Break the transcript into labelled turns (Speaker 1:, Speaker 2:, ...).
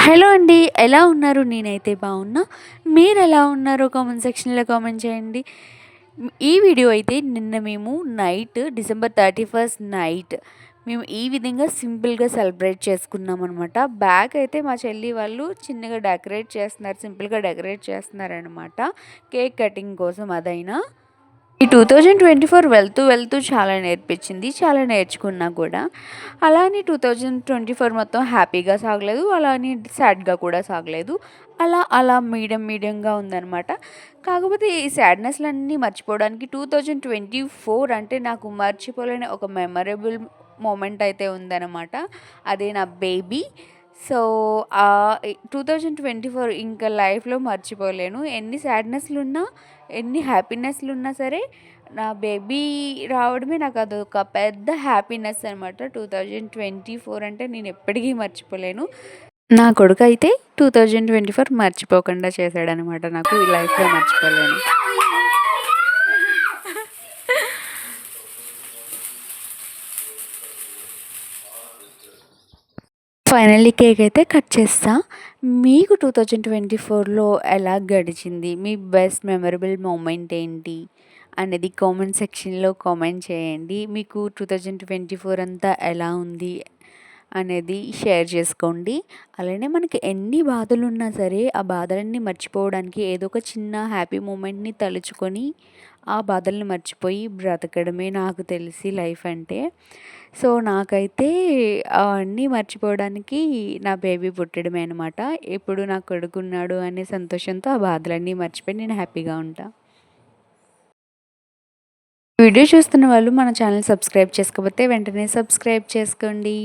Speaker 1: Hello అండి. ఎలా ఉన్నారు? నేనైతే బాగున్నా. మీరెలా ఉన్నారో కామెంట్ సెక్షన్‌లో కామెంట్ చేయండి. ఈ వీడియో అయితే నిన్న మేము నైట్ డిసెంబర్ 31 నైట్ మేము ఈ విధంగా సింపుల్‌గా సెలబ్రేట్ చేసుకున్నామనమాట. బ్యాక్ అయితే మా చెల్లి వాళ్ళు చిన్నగా డెకరేట్ చేస్తున్నారు. సింపుల్‌గా డెకరేట్ చేస్తున్నారనమాట. కేక్ కటింగ్ కోసం అదైనా. ఈ 2024 వెళ్తూ వెళ్తూ చాలా నేర్పించింది. చాలా నేర్చుకున్నా కూడా. అలా అని 2024 మొత్తం హ్యాపీగా సాగలేదు. అలా అని సాడ్‌గా కూడా సాగలేదు. అలా మీడియంగా ఉందనమాట. కాకపోతే ఈ సాడ్‌నెస్‌లన్నీ మర్చిపోవడానికి 2024 అంటే నాకు మర్చిపోలేని ఒక మెమరబుల్ మూమెంట్ అయితే ఉందనమాట. అదే నా బేబీ. సో, 2024 ఇంకా లైఫ్‌లో మర్చిపోలేను. ఎన్ని సాడ్‌నెస్‌లున్నా, ఎన్ని హ్యాపీనెస్‌లున్నా సరే, నా బేబీ రావడమే నాకదొక పెద్ద హ్యాపీనెస్ అనమాట. 2024 అంటే నేనెప్పటికీ మర్చిపోలేను. నా కొడుకైతే 2024 మర్చిపోకుండా చేశాడనమాట నాకు. ఈ లైఫ్‌లో మర్చిపోలేను. ఫైనల్లీ కేక్ అయితే కట్ చేస్తా. మీకు 2024లో ఎలా గడిచింది? మీ బెస్ట్ మెమరబుల్ మూమెంట్ ఏంటి? అనేది కామెంట్ సెక్షన్‌లో కామెంట్ చేయండి. మీకు 2024 అంతా ఎలా ఉంది? అనేది షేర్ చేసుకోండి. అలానే మనకి ఎన్ని బాధలున్నా సరే, ఆ బాధలన్నీ మర్చిపోవడానికి ఏదో ఒక చిన్న హ్యాపీ మూమెంట్‌ని తలుచుకొని, ఆ బాధల్ని మర్చిపోయి బ్రతకడమే నాకు తెలిసి లైఫ్ అంటే. సో, నాకైతే అవన్నీ మర్చిపోవడానికి నా బేబీ పుట్టడమే అనమాట. ఇప్పుడు నా కొడుకున్నాడు అనే సంతోషంతో ఆ బాధలన్నీ మర్చిపోయి నేను హ్యాపీగా ఉంటా. వీడియో చూస్తున్న వాళ్ళు మన ఛానల్ సబ్స్క్రైబ్ చేసుకోకపోతే వెంటనే సబ్స్క్రైబ్ చేసుకోండి.